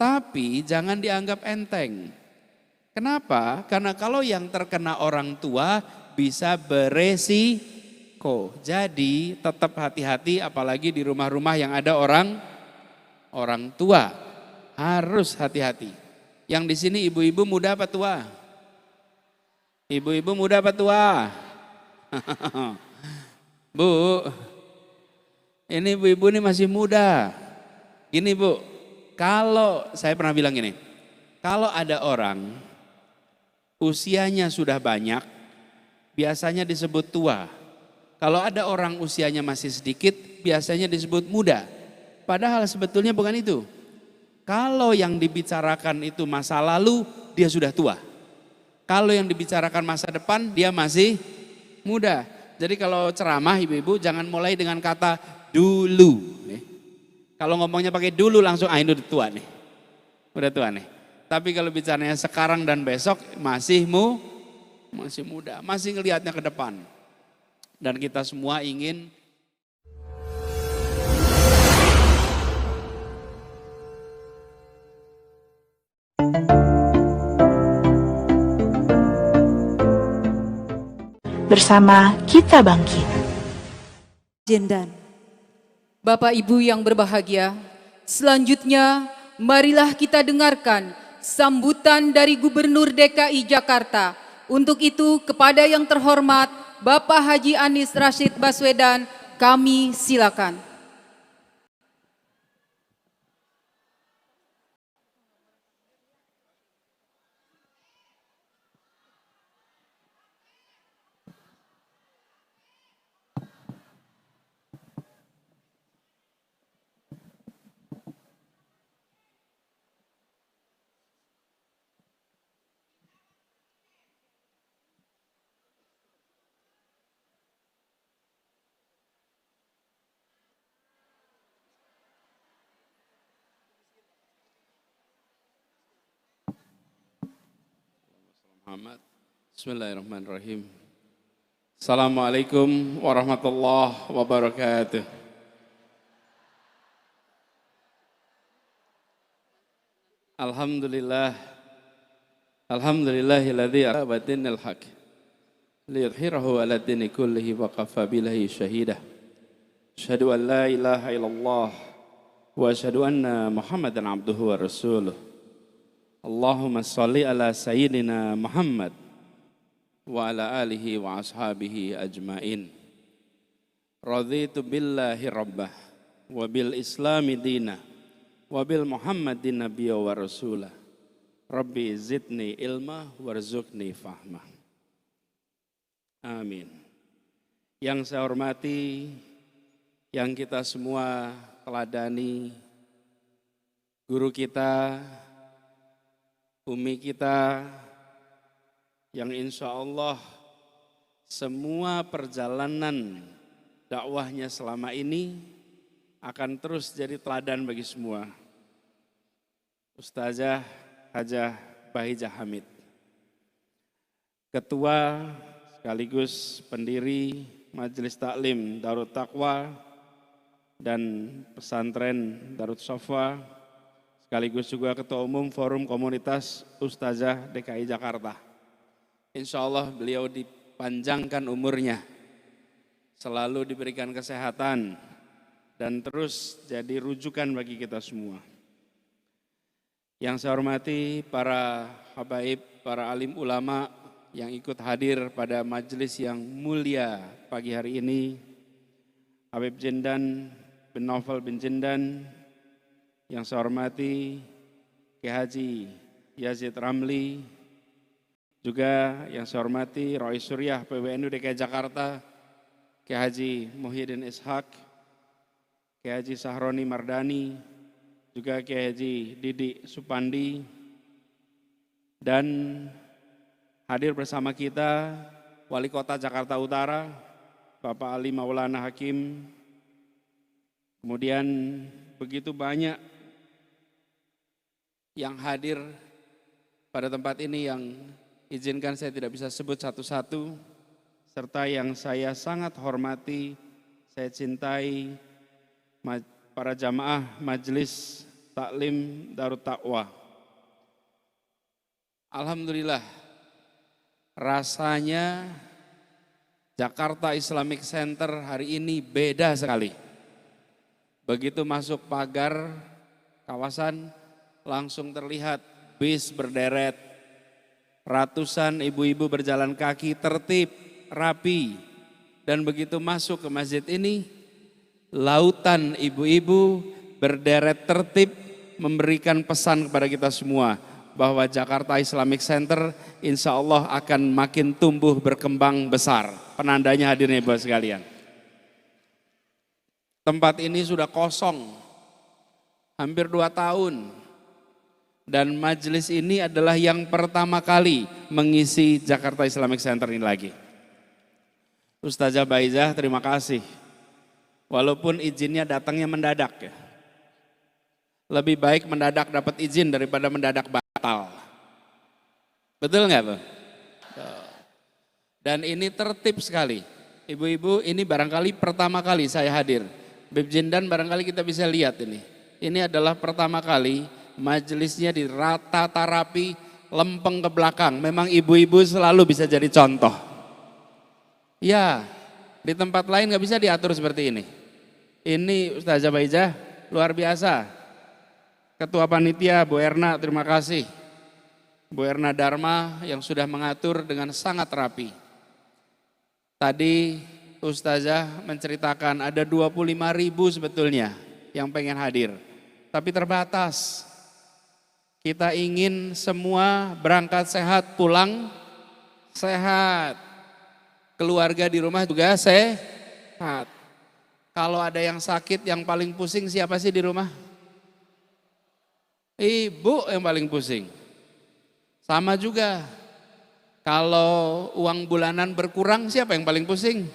Tapi jangan dianggap enteng. Kenapa? Karena kalau yang terkena orang tua bisa beresiko. Jadi tetap hati-hati, apalagi di rumah-rumah yang ada orang tua. Harus hati-hati. Yang di sini ibu-ibu muda apa tua? Ibu-ibu muda apa tua? Bu, ini ibu-ibu ini masih muda. Gini Bu, kalau saya pernah bilang gini, kalau ada orang usianya sudah banyak, biasanya disebut tua. Kalau ada orang usianya masih sedikit, biasanya disebut muda. Padahal sebetulnya bukan itu. Kalau yang dibicarakan itu masa lalu, dia sudah tua. Kalau yang dibicarakan masa depan, dia masih muda. Jadi kalau ceramah ibu-ibu jangan mulai dengan kata dulu. Kalau ngomongnya pakai dulu langsung ini udah tua nih. Udah tua nih. Tapi kalau bicaranya sekarang dan besok masih muda, masih ngelihatnya ke depan. Dan kita semua ingin bersama kita bangkit. Jendan. Bapak Ibu yang berbahagia, selanjutnya marilah kita dengarkan sambutan dari Gubernur DKI Jakarta. Untuk itu kepada yang terhormat Bapak Haji Anies Rashid Baswedan, kami silakan. Bismillahirrahmanirrahim. Assalamualaikum warahmatullahi wabarakatuh. Alhamdulillah. Alhamdulillahilladzi abatinal haq liyudhhirahu ala dini kullihi wa kafa billahi syahidah. Asyhadu an la ilaha illallah wa asyhadu anna Muhammadan abduhu wa rasuluh. Allahumma shalli ala sayyidina Muhammad wa ala alihi wa ashabihi ajmain. Raditu billahi rabbah wa bil islami dinah wa bil Muhammadin nabiyya wa rasulah. Rabbi zidni ilma warzuqni fahmah. Amin. Yang saya hormati, yang kita semua teladani, guru kita, umi kita, yang insya Allah semua perjalanan dakwahnya selama ini akan terus jadi teladan bagi semua. Ustazah Hajah Bahijah Hamid, Ketua sekaligus pendiri Majelis Taklim Darut Taqwa dan Pesantren Darut Sofa, sekaligus juga Ketua Umum Forum Komunitas Ustazah DKI Jakarta. Insya Allah beliau dipanjangkan umurnya, selalu diberikan kesehatan, dan terus jadi rujukan bagi kita semua. Yang saya hormati para habaib, para alim ulama yang ikut hadir pada majelis yang mulia pagi hari ini. Habib Jendan bin Naufal bin Jendan, yang saya hormati Kiai Haji Yazid Ramli, juga yang saya hormati Rais Suryah PWNU DKI Jakarta, Kiai Haji Muhyiddin Ishak, Kiai Haji Sahroni Mardani, juga Kiai Haji Didi Supandi, dan hadir bersama kita Wali Kota Jakarta Utara, Bapak Ali Maulana Hakim. Kemudian begitu banyak yang hadir pada tempat ini yang izinkan saya tidak bisa sebut satu-satu, serta yang saya sangat hormati, saya cintai, para jamaah Majelis Taklim Darut Taqwa. Alhamdulillah, rasanya Jakarta Islamic Center hari ini beda sekali. Begitu masuk pagar kawasan, langsung terlihat bis berderet, ratusan ibu-ibu berjalan kaki tertib, rapi. Dan begitu masuk ke masjid ini, lautan ibu-ibu berderet tertib memberikan pesan kepada kita semua bahwa Jakarta Islamic Center insya Allah akan makin tumbuh berkembang besar. Penandanya hadirnya ibu sekalian. Tempat ini sudah kosong hampir 2 tahun. Dan majelis ini adalah yang pertama kali mengisi Jakarta Islamic Center ini lagi. Ustazah Baizah, terima kasih. Walaupun izinnya datangnya mendadak ya. Lebih baik mendadak dapat izin daripada mendadak batal. Betul nggak Bu? Dan ini tertib sekali. Ibu-ibu, ini barangkali pertama kali saya hadir. Bib Jindan barangkali kita bisa lihat ini. Ini adalah pertama kali majelisnya ditata rapi, lempeng ke belakang. Memang ibu-ibu selalu bisa jadi contoh. Ya, di tempat lain nggak bisa diatur seperti ini. Ini Ustazah Baizah luar biasa. Ketua Panitia Bu Erna, terima kasih. Bu Erna Dharma yang sudah mengatur dengan sangat rapi. Tadi Ustazah menceritakan ada 25.000 sebetulnya yang pengen hadir. Tapi terbatas. Kita ingin semua berangkat sehat, pulang sehat. Keluarga di rumah juga sehat. Kalau ada yang sakit, yang paling pusing siapa sih di rumah? Ibu yang paling pusing. Sama juga. Kalau uang bulanan berkurang, siapa yang paling pusing?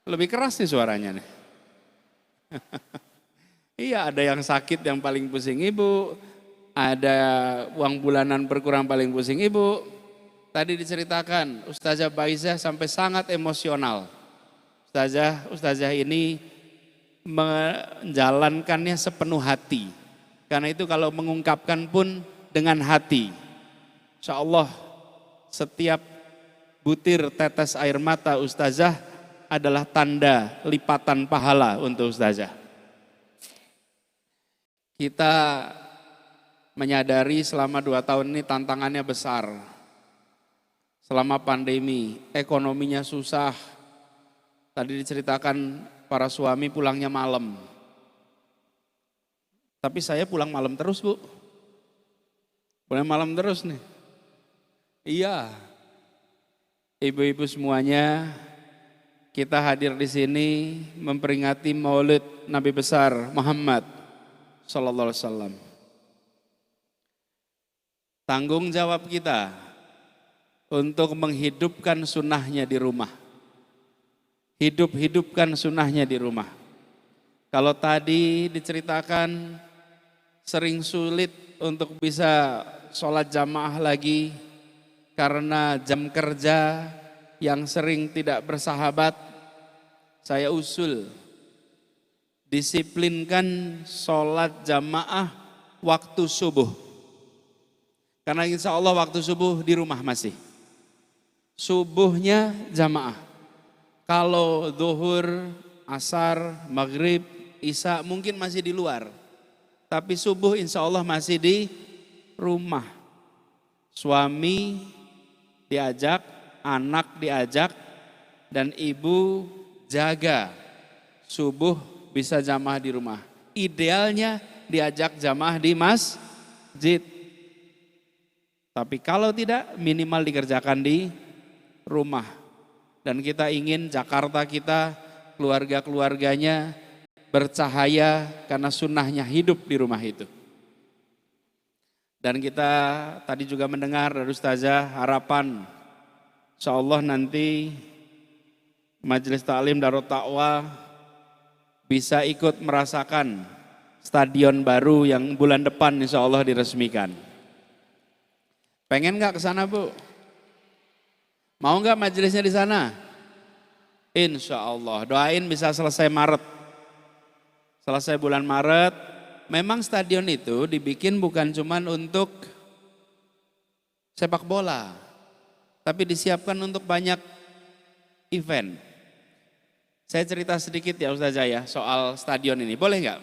Lebih keras nih suaranya nih. Iya, ada yang sakit yang paling pusing ibu. Ada uang bulanan berkurang paling pusing ibu. Tadi diceritakan Ustazah Baizah sampai sangat emosional. Ustazah ini menjalankannya sepenuh hati. Karena itu kalau mengungkapkan pun dengan hati. Insya Allah setiap butir tetes air mata Ustazah adalah tanda lipatan pahala untuk Ustazah. Kita menyadari selama 2 tahun ini tantangannya besar. Selama pandemi, ekonominya susah. Tadi diceritakan para suami pulangnya malam. Tapi saya pulang malam terus Bu. Pulang malam terus nih. Iya. Ibu-ibu semuanya, kita hadir di sini memperingati Maulid Nabi besar Muhammad sallallahu alaihi wasallam. Tanggung jawab kita untuk menghidupkan sunnahnya di rumah. Hidupkan sunnahnya di rumah. Kalau tadi diceritakan sering sulit untuk bisa sholat jamaah lagi karena jam kerja yang sering tidak bersahabat, saya usul disiplinkan sholat jamaah waktu subuh. Karena insya Allah waktu subuh di rumah masih. Subuhnya jamaah. Kalau zuhur, asar, maghrib, isya mungkin masih di luar. Tapi subuh insya Allah masih di rumah. Suami diajak, anak diajak, dan ibu jaga. Subuh bisa jamaah di rumah. Idealnya diajak jamaah di masjid. Tapi kalau tidak minimal dikerjakan di rumah. Dan kita ingin Jakarta kita, keluarga-keluarganya bercahaya karena sunnahnya hidup di rumah itu. Dan kita tadi juga mendengar dari Ustazah harapan insya Allah nanti Majelis Taklim Darut Taqwa bisa ikut merasakan stadion baru yang bulan depan insya Allah diresmikan. Pengen nggak ke sana Bu? Mau nggak majelisnya di sana? Insya Allah, doain bisa selesai Maret. Selesai bulan Maret, memang stadion itu dibikin bukan cuman untuk sepak bola, tapi disiapkan untuk banyak event. Saya cerita sedikit ya Ustazah ya soal stadion ini, boleh nggak?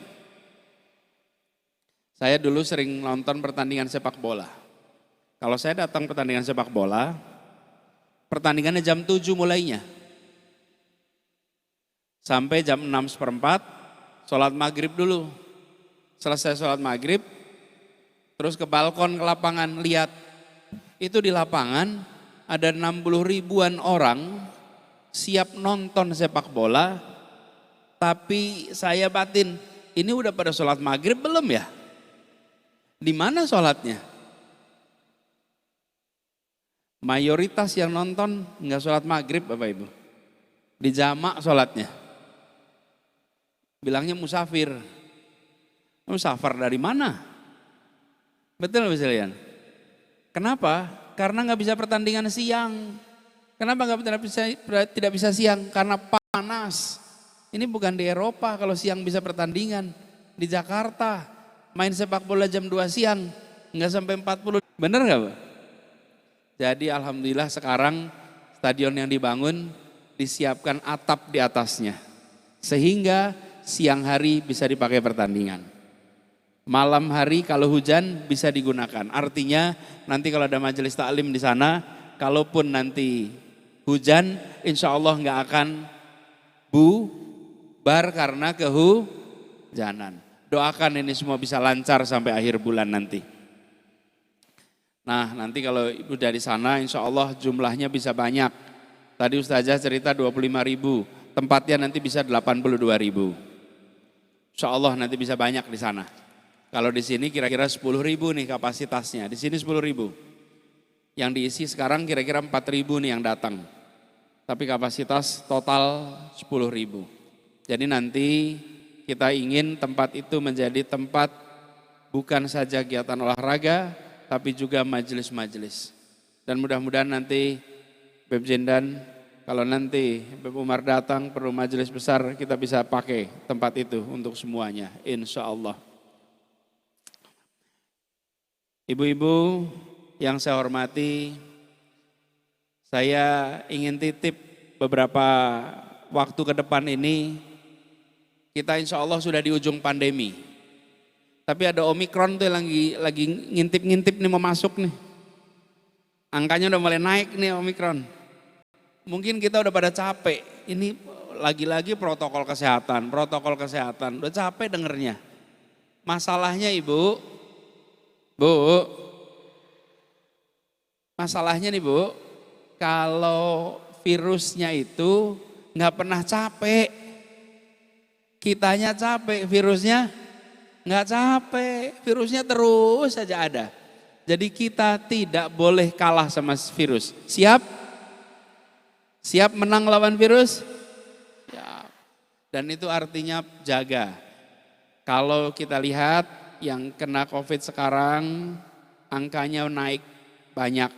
Saya dulu sering nonton pertandingan sepak bola. Kalau saya datang pertandingan sepak bola, pertandingannya jam 7 mulainya. Sampai jam 6:15, sholat maghrib dulu. Selesai sholat maghrib, terus ke balkon ke lapangan lihat. Itu di lapangan ada 60 ribuan orang siap nonton sepak bola, tapi saya batin, ini udah pada sholat maghrib belum ya? Di mana sholatnya? Mayoritas yang nonton nggak sholat maghrib Bapak Ibu. Di jamak sholatnya. Bilangnya musafir. Musafir dari mana? Betul nggak sekalian? Kenapa? Karena nggak bisa pertandingan siang. Kenapa tidak bisa siang? Karena panas. Ini bukan di Eropa kalau siang bisa pertandingan. Di Jakarta main sepak bola jam 2 siang nggak sampai 40. Bener nggak Pak? Jadi alhamdulillah sekarang stadion yang dibangun disiapkan atap di atasnya. Sehingga siang hari bisa dipakai pertandingan. Malam hari kalau hujan bisa digunakan. Artinya nanti kalau ada majelis taklim di sana, kalaupun nanti hujan, insya Allah nggak akan bubar karena kehujanan. Doakan ini semua bisa lancar sampai akhir bulan nanti. Nah nanti kalau ibu dari sana insya Allah jumlahnya bisa banyak. Tadi Ustazah cerita 25.000, tempatnya nanti bisa 82.000. Insya Allah nanti bisa banyak di sana. Kalau di sini kira-kira 10.000 nih kapasitasnya, di sini 10.000. Yang diisi sekarang kira-kira 4.000 nih yang datang. Tapi kapasitas total 10.000. Jadi nanti kita ingin tempat itu menjadi tempat bukan saja kegiatan olahraga, tapi juga majelis-majelis. Dan mudah-mudahan nanti Beb Jendan, kalau nanti Beb Umar datang perlu majelis besar, kita bisa pakai tempat itu untuk semuanya, insya Allah. Ibu-ibu yang saya hormati, saya ingin titip beberapa waktu ke depan ini, kita insya Allah sudah di ujung pandemi. Tapi ada Omikron tuh yang lagi ngintip-ngintip nih mau masuk nih. Angkanya udah mulai naik nih Omikron. Mungkin kita udah pada capek. Ini lagi-lagi protokol kesehatan. Udah capek dengernya. Masalahnya Ibu, masalahnya nih Bu, kalau virusnya itu nggak pernah capek. Kitanya capek, virusnya nggak capek, virusnya terus saja ada. Jadi kita tidak boleh kalah sama virus. Siap? Siap menang lawan virus? Ya. Dan itu artinya jaga. Kalau kita lihat yang kena COVID sekarang, angkanya naik banyak,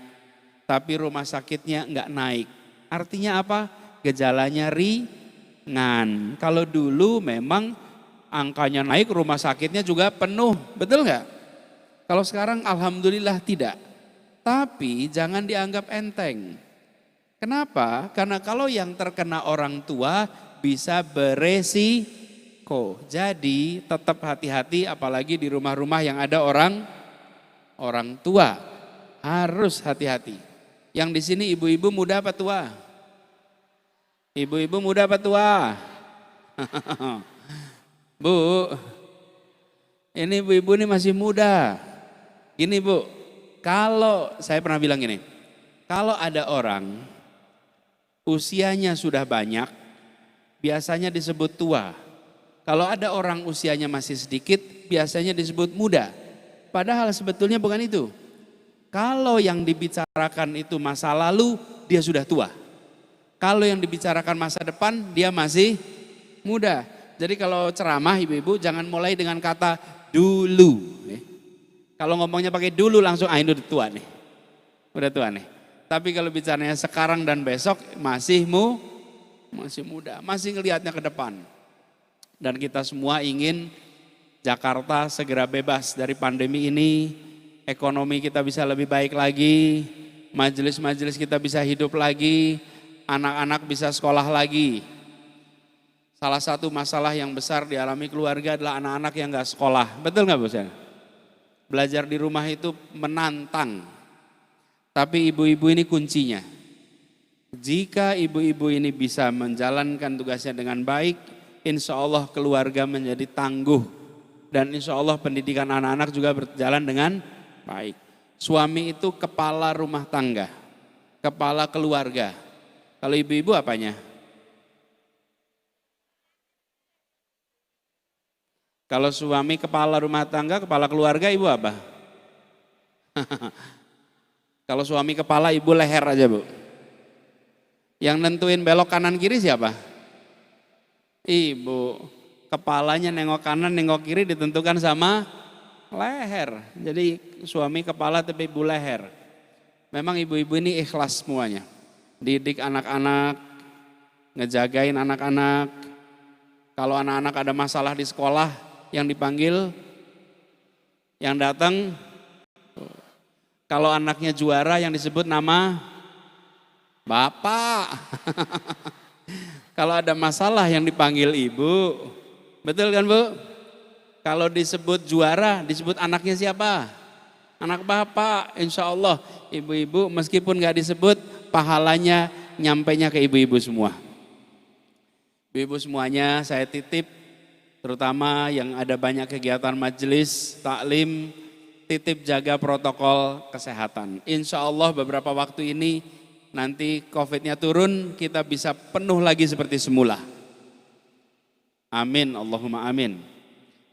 tapi rumah sakitnya nggak naik. Artinya apa? Gejalanya ringan. Kalau dulu memang angkanya naik, rumah sakitnya juga penuh, betul nggak? Kalau sekarang alhamdulillah tidak. Tapi jangan dianggap enteng. Kenapa? Karena kalau yang terkena orang tua bisa beresiko. Jadi tetap hati-hati apalagi di rumah-rumah yang ada orang tua. Harus hati-hati. Yang di sini ibu-ibu muda apa tua? Ibu-ibu muda apa tua? Bu, ini ibu-ibu ini masih muda. Gini Bu, kalau saya pernah bilang gini, kalau ada orang usianya sudah banyak, biasanya disebut tua. Kalau ada orang usianya masih sedikit, biasanya disebut muda. Padahal sebetulnya bukan itu. Kalau yang dibicarakan itu masa lalu, dia sudah tua. Kalau yang dibicarakan masa depan, dia masih muda. Jadi kalau ceramah ibu-ibu jangan mulai dengan kata dulu. Kalau ngomongnya pakai dulu langsung, ini udah tua nih. Udah tua nih. Tapi kalau bicaranya sekarang dan besok masih muda. Masih ngelihatnya ke depan. Dan kita semua ingin Jakarta segera bebas dari pandemi ini, ekonomi kita bisa lebih baik lagi, majelis-majelis kita bisa hidup lagi, anak-anak bisa sekolah lagi. Salah satu masalah yang besar dialami keluarga adalah anak-anak yang nggak sekolah. Betul nggak Bu Sen? Belajar di rumah itu menantang. Tapi ibu-ibu ini kuncinya. Jika ibu-ibu ini bisa menjalankan tugasnya dengan baik, insya Allah keluarga menjadi tangguh. Dan insya Allah pendidikan anak-anak juga berjalan dengan baik. Suami itu kepala rumah tangga, kepala keluarga. Kalau ibu-ibu apanya? Kalau suami kepala rumah tangga, kepala keluarga, ibu apa? Kalau suami kepala, ibu leher aja Bu. Yang nentuin belok kanan kiri siapa? Ibu. Kepalanya nengok kanan, nengok kiri ditentukan sama leher. Jadi suami kepala tapi ibu leher. Memang ibu-ibu ini ikhlas semuanya. Didik anak-anak, ngejagain anak-anak. Kalau anak-anak ada masalah di sekolah, yang dipanggil, yang datang. Kalau anaknya juara yang disebut nama Bapak. Kalau ada masalah yang dipanggil ibu. Betul kan Bu? Kalau disebut juara, disebut anaknya siapa? Anak Bapak, insya Allah. Ibu-ibu meskipun gak disebut, pahalanya nyampainya ke ibu-ibu semua. Ibu-ibu semuanya saya titip, terutama yang ada banyak kegiatan majelis, taklim, titip jaga protokol kesehatan. Insya Allah beberapa waktu ini nanti COVID-nya turun, kita bisa penuh lagi seperti semula. Amin, Allahumma amin.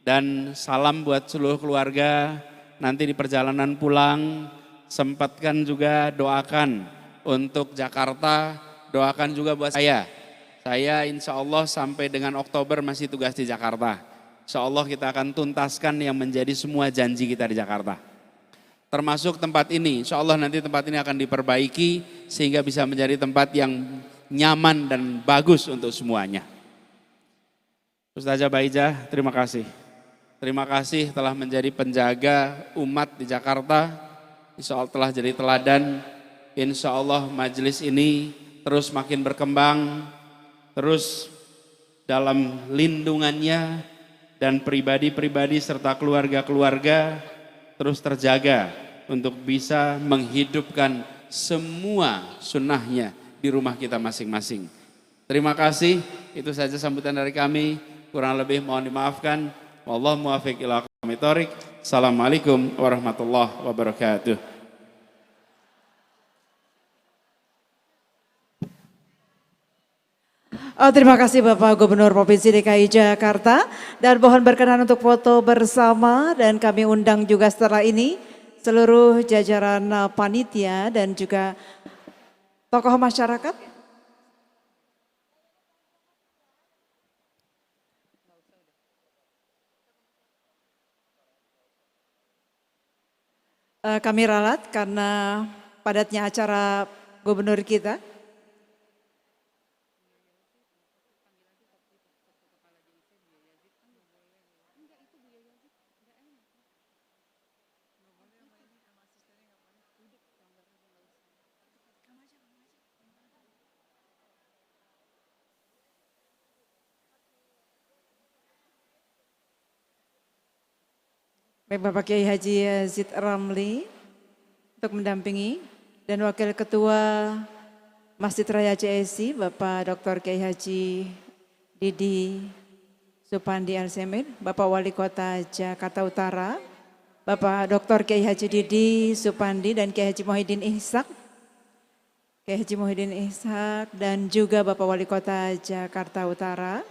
Dan salam buat seluruh keluarga, nanti di perjalanan pulang, sempatkan juga doakan untuk Jakarta, doakan juga buat saya. Saya insya Allah sampai dengan Oktober masih tugas di Jakarta. Insya Allah kita akan tuntaskan yang menjadi semua janji kita di Jakarta. Termasuk tempat ini, insya Allah nanti tempat ini akan diperbaiki sehingga bisa menjadi tempat yang nyaman dan bagus untuk semuanya. Ustazah Baijah, terima kasih. Terima kasih telah menjadi penjaga umat di Jakarta. Insya Allah telah jadi teladan. Insya Allah majelis ini terus makin berkembang, terus dalam lindungannya dan pribadi-pribadi serta keluarga-keluarga terus terjaga untuk bisa menghidupkan semua sunnahnya di rumah kita masing-masing. Terima kasih, itu saja sambutan dari kami. Kurang lebih mohon dimaafkan. Wallahu muwaffiq ila aqwamit thoriq. Assalamualaikum warahmatullahi wabarakatuh. Terima kasih Bapak Gubernur Provinsi DKI Jakarta, dan mohon berkenan untuk foto bersama, dan kami undang juga setelah ini seluruh jajaran panitia dan juga tokoh masyarakat. Kami ralat karena padatnya acara gubernur kita. Baik, Bapak Kiai Haji Yazid Ramli untuk mendampingi, dan Wakil Ketua Masjid Raya CSI Bapak Dr. Kiai Haji Didi Supandi Al-Semir, Bapak Wali Kota Jakarta Utara, Bapak Dr. Kiai Haji Didi Supandi dan Kiai Haji Muhyiddin Ishak, Kiai Haji Muhyiddin Ishak, dan juga Bapak Wali Kota Jakarta Utara.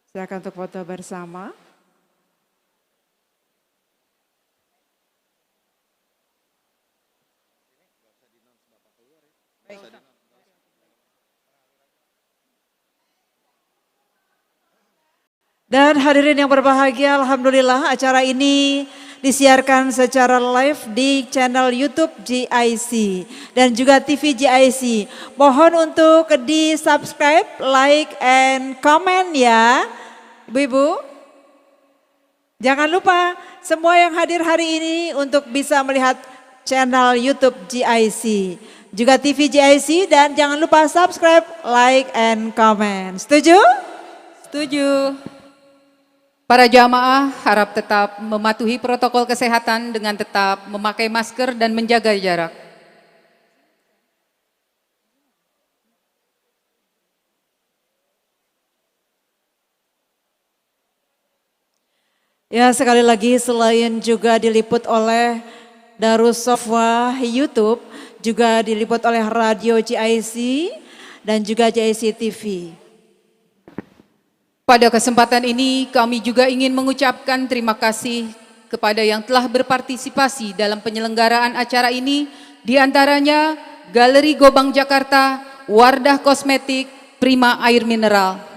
Silakan untuk foto bersama. Dan hadirin yang berbahagia, alhamdulillah acara ini disiarkan secara live di channel YouTube GIC dan juga TV GIC. Mohon untuk di subscribe, like, and comment ya, Ibu-ibu. Jangan lupa semua yang hadir hari ini untuk bisa melihat channel YouTube GIC, juga TV GIC, dan jangan lupa subscribe, like, and comment. Setuju? Setuju. Para jamaah harap tetap mematuhi protokol kesehatan dengan tetap memakai masker dan menjaga jarak. Ya, sekali lagi selain juga diliput oleh Darus Sofwa YouTube, juga diliput oleh Radio GIC dan juga GIC TV. Pada kesempatan ini kami juga ingin mengucapkan terima kasih kepada yang telah berpartisipasi dalam penyelenggaraan acara ini, di antaranya Galeri Gobang Jakarta, Wardah Kosmetik, Prima Air Mineral.